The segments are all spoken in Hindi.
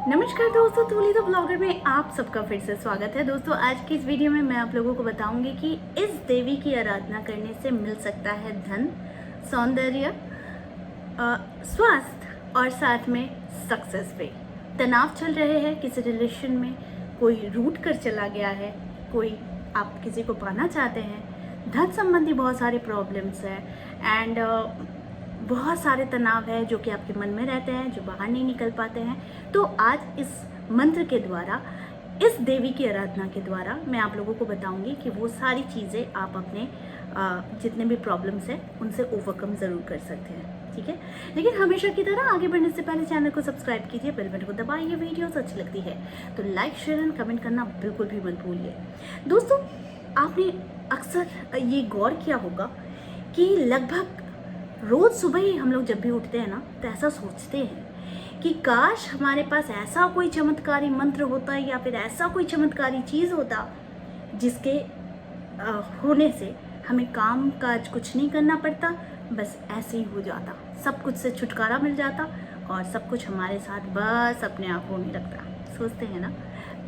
नमस्कार दोस्तों, तूली द ब्लॉगर में आप सबका फिर से स्वागत है। दोस्तों, आज की इस वीडियो में मैं आप लोगों को बताऊंगी कि इस देवी की आराधना करने से मिल सकता है धन, सौंदर्य, स्वास्थ्य और साथ में सक्सेस भी। तनाव चल रहे हैं किसी रिलेशन में, कोई रूठ कर चला गया है, कोई आप किसी को पाना चाहते हैं, धन संबंधी बहुत सारे प्रॉब्लम्स हैं एंड बहुत सारे तनाव है जो कि आपके मन में रहते हैं, जो बाहर नहीं निकल पाते हैं। तो आज इस मंत्र के द्वारा, इस देवी की आराधना के द्वारा मैं आप लोगों को बताऊंगी कि वो सारी चीज़ें आप अपने जितने भी प्रॉब्लम्स हैं उनसे ओवरकम ज़रूर कर सकते हैं। ठीक है, लेकिन हमेशा की तरह आगे बढ़ने से पहले चैनल को सब्सक्राइब कीजिए, बेल बटन को दबाइए। वीडियोस अच्छी लगती है तो लाइक, शेयर एंड कमेंट करना बिल्कुल भी मत भूलिए। दोस्तों, आपने अक्सर ये गौर किया होगा कि लगभग रोज़ सुबह ही हम लोग जब भी उठते हैं ना, तो ऐसा सोचते हैं कि काश हमारे पास ऐसा कोई चमत्कारी मंत्र होता है या फिर ऐसा कोई चमत्कारी चीज़ होता जिसके होने से हमें काम काज कुछ नहीं करना पड़ता, बस ऐसे ही हो जाता, सब कुछ से छुटकारा मिल जाता और सब कुछ हमारे साथ बस अपने आप होने लगता। सोचते हैं ना,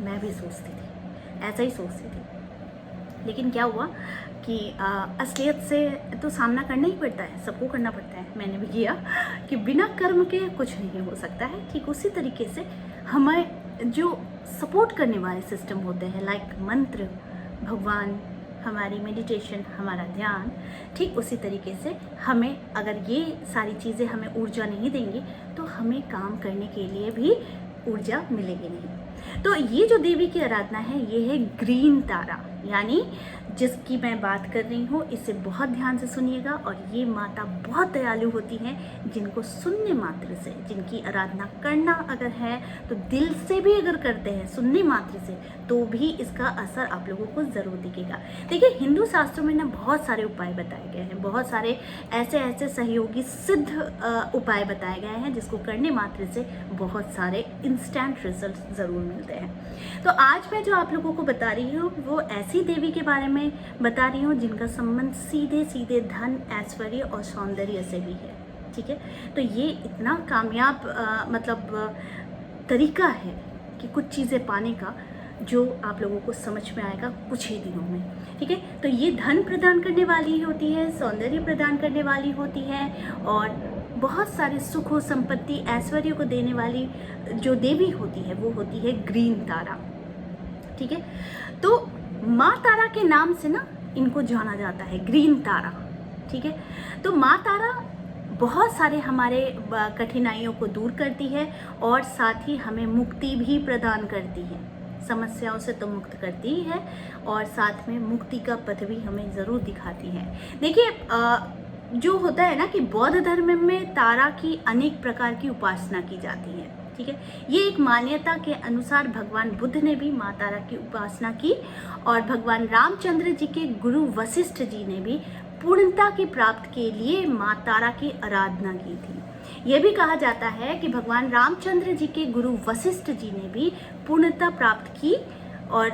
मैं भी सोचती थी, ऐसा ही सोचती थी। लेकिन क्या हुआ कि असलियत से तो सामना करना ही पड़ता है, सबको करना पड़ता है। मैंने भी किया कि बिना कर्म के कुछ नहीं हो सकता है। ठीक उसी तरीके से हमें जो सपोर्ट करने वाले सिस्टम होते हैं, लाइक मंत्र, भगवान, हमारी मेडिटेशन, हमारा ध्यान, ठीक उसी तरीके से हमें अगर ये सारी चीज़ें हमें ऊर्जा नहीं देंगी तो हमें काम करने के लिए भी ऊर्जा मिलेगी नहीं। तो ये जो देवी की आराधना है, ये है ग्रीन तारा, यानी जिसकी मैं बात कर रही हूँ, इसे बहुत ध्यान से सुनिएगा। और ये माता बहुत दयालु होती हैं, जिनको सुनने मात्र से, जिनकी आराधना करना अगर है तो दिल से भी अगर करते हैं सुनने मात्र से, तो भी इसका असर आप लोगों को ज़रूर दिखेगा। देखिए, हिंदू शास्त्रों में ना बहुत सारे उपाय बताए गए हैं, बहुत सारे ऐसे ऐसे सहयोगी सिद्ध उपाय बताए गए हैं जिसको करने मात्र से बहुत सारे इंस्टेंट रिजल्ट ज़रूर मिलते हैं। तो आज मैं जो आप लोगों को बता रही हूँ वो ऐसी देवी के बारे में बता रही हूँ जिनका संबंध सीधे सीधे धन, ऐश्वर्य और सौंदर्य से भी है। ठीक है, तो ये इतना कामयाब तरीका है कि कुछ चीज़ें पाने का, जो आप लोगों को समझ में आएगा कुछ ही दिनों में। ठीक है, तो ये धन प्रदान करने वाली होती है, सौंदर्य प्रदान करने वाली होती है और बहुत सारे सुख और संपत्ति, ऐश्वर्य को देने वाली जो देवी होती है वो होती है ग्रीन तारा। ठीक है, तो माँ तारा के नाम से ना इनको जाना जाता है, ग्रीन तारा। ठीक है, तो माँ तारा बहुत सारे हमारे कठिनाइयों को दूर करती है और साथ ही हमें मुक्ति भी प्रदान करती है। समस्याओं से तो मुक्त करती ही है और साथ में मुक्ति का पथ भी हमें ज़रूर दिखाती है। देखिए, जो होता है ना कि बौद्ध धर्म में तारा की अनेक प्रकार की उपासना की जाती है। ठीक है, ये एक मान्यता के अनुसार भगवान बुद्ध ने भी माँ तारा की उपासना की और भगवान रामचंद्र जी के गुरु वशिष्ठ जी ने भी पूर्णता की प्राप्त के लिए माँ तारा की आराधना की थी। यह भी कहा जाता है कि भगवान रामचंद्र जी के गुरु वशिष्ठ जी ने भी पूर्णता प्राप्त की और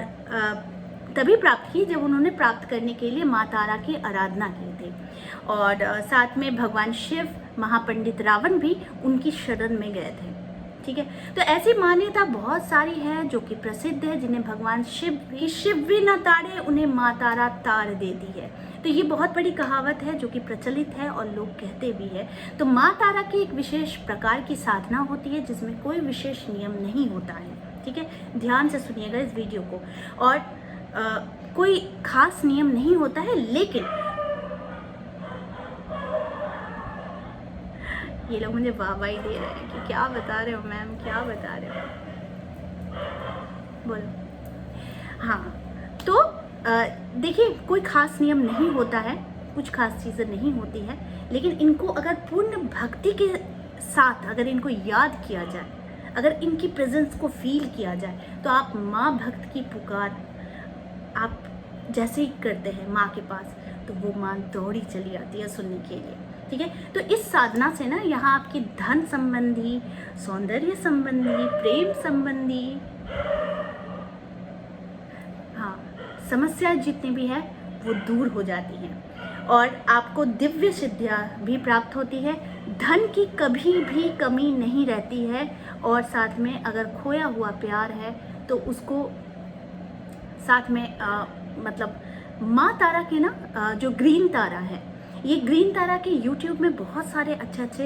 तभी प्राप्त की जब उन्होंने प्राप्त करने के लिए माँ तारा की आराधना की थी। और साथ में भगवान शिव, महापंडित रावण भी उनकी शरण में गए थे। ठीक है, तो ऐसी मान्यता बहुत सारी है जो कि प्रसिद्ध है, जिन्हें भगवान शिव भी न तारे, उन्हें माँ तारा तार देती है। तो ये बहुत बड़ी कहावत है जो कि प्रचलित है और लोग कहते भी है। तो माँ तारा की एक विशेष प्रकार की साधना होती है जिसमें कोई विशेष नियम नहीं होता है। ठीक है, ध्यान से सुनिएगा इस वीडियो को। और कोई खास नियम नहीं होता है, लेकिन ये लोग मुझे वाहवाही दे रहे हैं कि क्या बता रहे हो मैम, क्या बता रहे हो, बोलो। हाँ, तो देखिए, कोई खास नियम नहीं होता है, कुछ खास चीज़ें नहीं होती है, लेकिन इनको अगर पूर्ण भक्ति के साथ अगर इनको याद किया जाए, अगर इनकी प्रेजेंस को फील किया जाए, तो आप माँ भक्त की पुकार आप जैसे ही करते हैं माँ के पास, तो वो माँ दौड़ी चली आती है सुनने के लिए। ठीक है, तो इस साधना से ना यहाँ आपकी धन संबंधी, सौंदर्य संबंधी, प्रेम संबंधी, हाँ, समस्या जितनी भी है वो दूर हो जाती हैं। और आपको दिव्य सिद्धियाँ भी प्राप्त होती है। धन की कभी भी कमी नहीं रहती है, और साथ में अगर खोया हुआ प्यार है तो उसको साथ में मतलब माँ तारा के ना जो ग्रीन तारा है, ये ग्रीन तारा के YouTube में बहुत सारे अच्छे अच्छे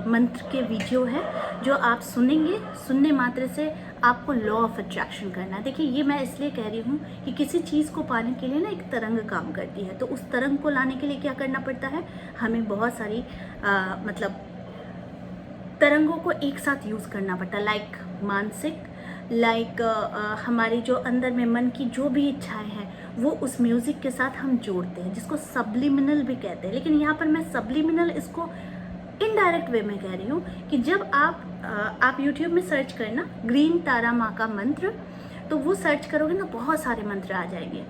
मंत्र के वीडियो हैं जो आप सुनेंगे। सुनने मात्र से आपको लॉ ऑफ अट्रैक्शन करना है। देखिए, ये मैं इसलिए कह रही हूँ कि किसी चीज़ को पाने के लिए ना एक तरंग काम करती है, तो उस तरंग को लाने के लिए क्या करना पड़ता है, हमें बहुत सारी तरंगों को एक साथ यूज़ करना पड़ता है। लाइक मानसिक, लाइक हमारी जो अंदर में मन की जो भी इच्छाएं हैं वो उस म्यूज़िक के साथ हम जोड़ते हैं, जिसको सब्लिमिनल भी कहते हैं। लेकिन यहाँ पर मैं सब्लिमिनल इसको इनडायरेक्ट वे में कह रही हूँ कि जब आप YouTube में सर्च करना ग्रीन तारा माँ का मंत्र, तो वो सर्च करोगे ना, बहुत सारे मंत्र आ जाएंगे।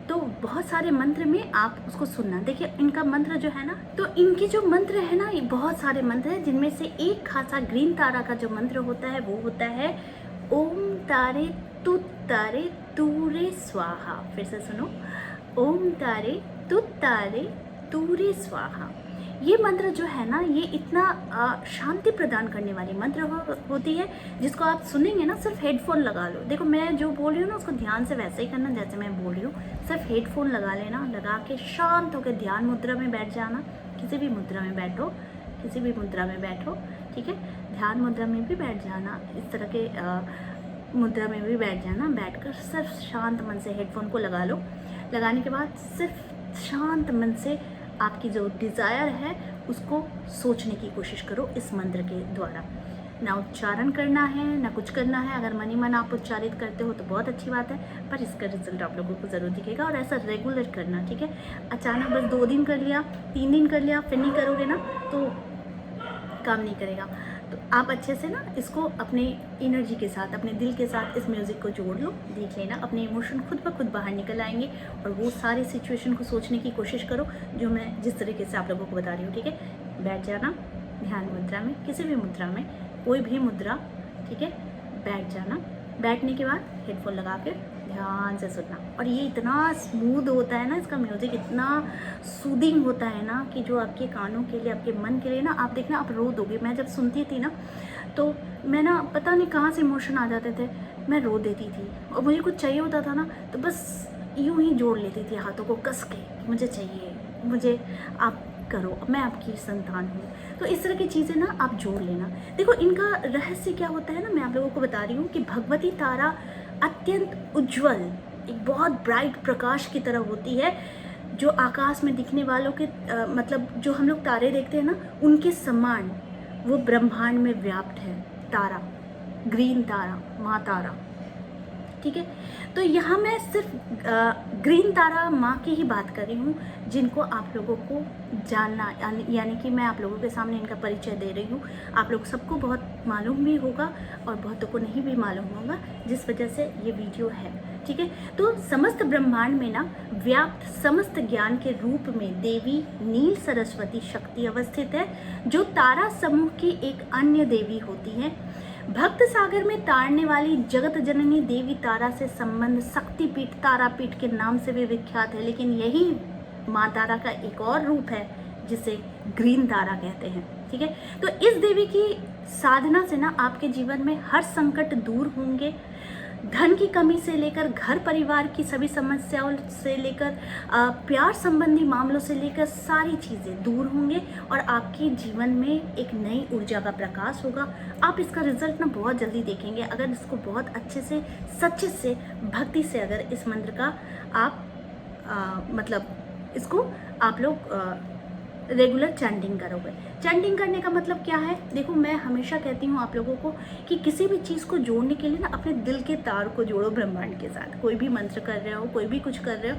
तो बहुत सारे मंत्र में आप उसको सुनना। देखिए, इनका मंत्र जो है ना, तो इनके जो मंत्र है ना, ये बहुत सारे मंत्र हैं, जिनमें से एक खासा ग्रीन तारा का जो मंत्र होता है वो होता है ओम तारे तुत तारे तूरे स्वाहा। फिर से सुनो, ओम तारे तुत तारे तूरे स्वाहा। ये मंत्र जो है ना, ये इतना शांति प्रदान करने वाली मंत्र होती है, जिसको आप सुनेंगे ना, सिर्फ हेडफोन लगा लो। देखो, मैं जो बोल रही हूँ ना, उसको ध्यान से वैसे ही करना जैसे मैं बोल रही हूँ। सिर्फ हेडफोन लगा लेना, लगा के शांत होकर ध्यान मुद्रा में बैठ जाना। किसी भी मुद्रा में बैठो, किसी भी मुद्रा में बैठो, ठीक है। ध्यान मुद्रा में भी बैठ जाना, इस तरह के मुद्रा में भी बैठ जाना। बैठकर सिर्फ शांत मन से हेडफोन को लगा लो। लगाने के बाद सिर्फ शांत मन से आपकी जो डिज़ायर है उसको सोचने की कोशिश करो इस मंत्र के द्वारा। ना उच्चारण करना है, ना कुछ करना है। अगर मन ही मन आप उच्चारित करते हो तो बहुत अच्छी बात है, पर इसका रिजल्ट आप लोगों को ज़रूर दिखेगा। और ऐसा रेगुलर करना, ठीक है। अचानक बस 2 दिन कर लिया, 3 दिन कर लिया, फिर नहीं करोगे ना तो काम नहीं करेगा। तो आप अच्छे से ना इसको अपने एनर्जी के साथ, अपने दिल के साथ इस म्यूज़िक को जोड़ लो। देख लेना, अपने इमोशन खुद ब खुद बाहर निकल आएंगे, और वो सारी सिचुएशन को सोचने की कोशिश करो जो मैं जिस तरीके से आप लोगों को बता रही हूँ, ठीक है। बैठ जाना ध्यान मुद्रा में, किसी भी मुद्रा में, कोई भी मुद्रा, ठीक है। बैठ जाना। बैठने के बाद हेडफोन लगा कर ध्यान से सुनना। और ये इतना स्मूथ होता है ना, इसका म्यूज़िक इतना सूदिंग होता है ना, कि जो आपके कानों के लिए, आपके मन के लिए ना, आप देखना आप रो दोगे। मैं जब सुनती थी ना, तो मैं ना पता नहीं कहाँ से इमोशन आ जाते थे, मैं रो देती थी। और मुझे कुछ चाहिए होता था ना, तो बस यूं ही जोड़ लेती थी हाथों को कस के, मुझे चाहिए, मुझे आप करो, मैं आपकी संतान हूँ। तो इस तरह की चीज़ें ना आप जोड़ लेना। देखो, इनका रहस्य क्या होता है ना, मैं आप लोगों को बता रही हूँ कि भगवती तारा अत्यंत उज्जवल, एक बहुत ब्राइट प्रकाश की तरह होती है, जो आकाश में दिखने वालों के जो हम लोग तारे देखते हैं ना, उनके समान वो ब्रह्मांड में व्याप्त है। तारा, ग्रीन तारा, माँ तारा, ठीक है। तो यहाँ मैं सिर्फ ग्रीन तारा माँ की ही बात कर रही हूँ, जिनको आप लोगों को जानना, यानी कि मैं आप लोगों के सामने इनका परिचय दे रही हूँ। आप लोग सबको बहुत मालूम भी होगा और बहुतों को नहीं भी मालूम होगा, जिस वजह से ये वीडियो है, ठीक है। तो समस्त ब्रह्मांड में ना व्याप्त समस्त ज्ञान के रूप में देवी नील सरस्वती शक्ति अवस्थित है, जो तारा समूह की एक अन्य देवी होती है। भक्त सागर में तारने वाली जगत जननी देवी तारा से संबंध शक्तिपीठ तारापीठ के नाम से भी विख्यात है। लेकिन यही माँ तारा का एक और रूप है, जिसे ग्रीन तारा कहते हैं, ठीक है। तो इस देवी की साधना से ना आपके जीवन में हर संकट दूर होंगे। धन की कमी से लेकर घर परिवार की सभी समस्याओं से लेकर प्यार संबंधी मामलों से लेकर सारी चीज़ें दूर होंगे, और आपके जीवन में एक नई ऊर्जा का प्रकाश होगा। आप इसका रिजल्ट ना बहुत जल्दी देखेंगे, अगर इसको बहुत अच्छे से, सच्चे से, भक्ति से अगर इस मंत्र का आप इसको आप लोग रेगुलर चैंटिंग करोगे। चैंटिंग करने का मतलब क्या है? देखो, मैं हमेशा कहती हूँ आप लोगों को कि किसी भी चीज़ को जोड़ने के लिए ना अपने दिल के तार को जोड़ो ब्रह्मांड के साथ। कोई भी मंत्र कर रहे हो, कोई भी कुछ कर रहे हो,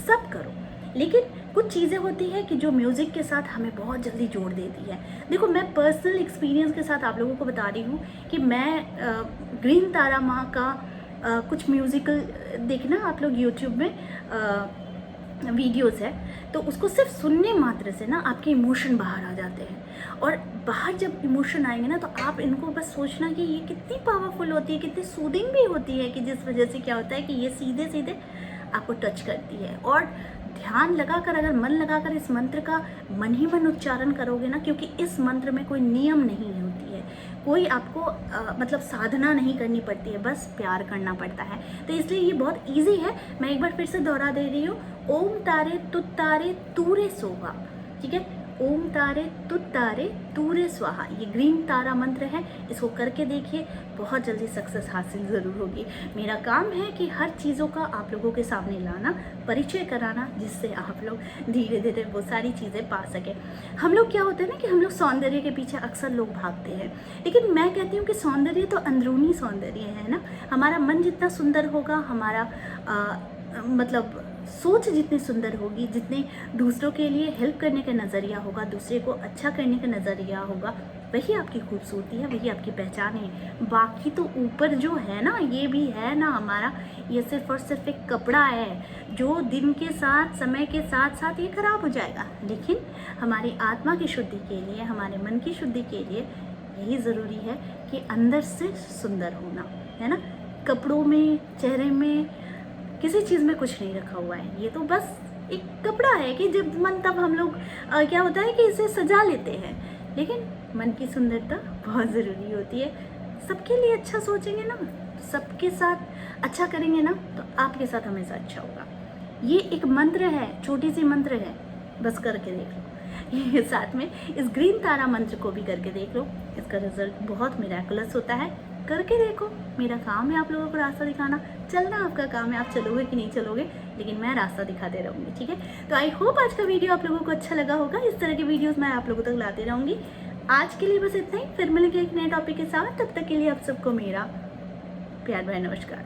सब करो। लेकिन कुछ चीज़ें होती है कि जो म्यूज़िक के साथ हमें बहुत जल्दी जोड़ देती है। देखो, मैं पर्सनल एक्सपीरियंस के साथ आप लोगों को बता रही हूँ कि मैं ग्रीन तारा माँ का कुछ म्यूज़िकल देखना आप लोग यूट्यूब में वीडियोस है, तो उसको सिर्फ सुनने मात्र से ना आपके इमोशन बाहर आ जाते हैं। और बाहर जब इमोशन आएंगे ना, तो आप इनको बस सोचना कि ये कितनी पावरफुल होती है, कितनी सूदिंग भी होती है, कि जिस वजह से क्या होता है कि ये सीधे सीधे आपको टच करती है और ध्यान लगाकर, अगर मन लगाकर इस मंत्र का मन ही मन उच्चारण करोगे ना, क्योंकि इस मंत्र में कोई नियम नहीं होती है, कोई आपको मतलब साधना नहीं करनी पड़ती है, बस प्यार करना पड़ता है। तो इसलिए ये बहुत इजी है। मैं एक बार फिर से दोहरा दे रही हूँ, ओम तारे तुत तारे तूरे सोहा, ठीक है, ओम तारे तुत तारे तूरे स्वाहा, ये ग्रीन तारा मंत्र है। इसको करके देखिए, बहुत जल्दी सक्सेस हासिल ज़रूर होगी। मेरा काम है कि हर चीज़ों का आप लोगों के सामने लाना, परिचय कराना, जिससे आप लोग धीरे धीरे वो सारी चीज़ें पा सकें। हम लोग क्या होता है ना कि हम लोग सौंदर्य के पीछे अक्सर लोग भागते हैं, लेकिन मैं कहती हूँ कि सौंदर्य तो अंदरूनी सौंदर्य है ना। हमारा मन जितना सुंदर होगा, हमारा मतलब सोच जितनी सुंदर होगी, जितने दूसरों के लिए हेल्प करने का नज़रिया होगा, दूसरे को अच्छा करने का नज़रिया होगा, वही आपकी खूबसूरती है, वही आपकी पहचान है। बाकी तो ऊपर जो है ना, ये भी है ना हमारा, ये सिर्फ और सिर्फ एक कपड़ा है जो दिन के साथ, समय के साथ साथ ये खराब हो जाएगा। लेकिन हमारी आत्मा की शुद्धि के लिए, हमारे मन की शुद्धि के लिए यही ज़रूरी है कि अंदर से सुंदर होना, है ना। कपड़ों में, चेहरे में, किसी चीज़ में कुछ नहीं रखा हुआ है, ये तो बस एक कपड़ा है कि जब मन तब हम लोग क्या होता है कि इसे सजा लेते हैं। लेकिन मन की सुंदरता बहुत ज़रूरी होती है। सबके लिए अच्छा सोचेंगे ना, सबके साथ अच्छा करेंगे ना, तो आपके साथ हमेशा अच्छा होगा। ये एक मंत्र है, छोटी सी मंत्र है, बस करके देख लो। ये साथ में इस ग्रीन तारा मंत्र को भी करके देख लो, इसका रिजल्ट बहुत मिरेकुलस होता है। करके देखो, मेरा काम है आप लोगों को रास्ता दिखाना, चलना आपका काम है, आप चलोगे कि नहीं चलोगे, लेकिन मैं रास्ता दिखाते रहूँगी, ठीक है। तो आई होप आज का वीडियो आप लोगों को अच्छा लगा होगा। इस तरह के वीडियोस मैं आप लोगों तक लाते रहूँगी। आज के लिए बस इतना ही, फिर मिलेंगे एक नए टॉपिक के साथ। तब तक के लिए आप सबको मेरा प्यार भरा नमस्कार।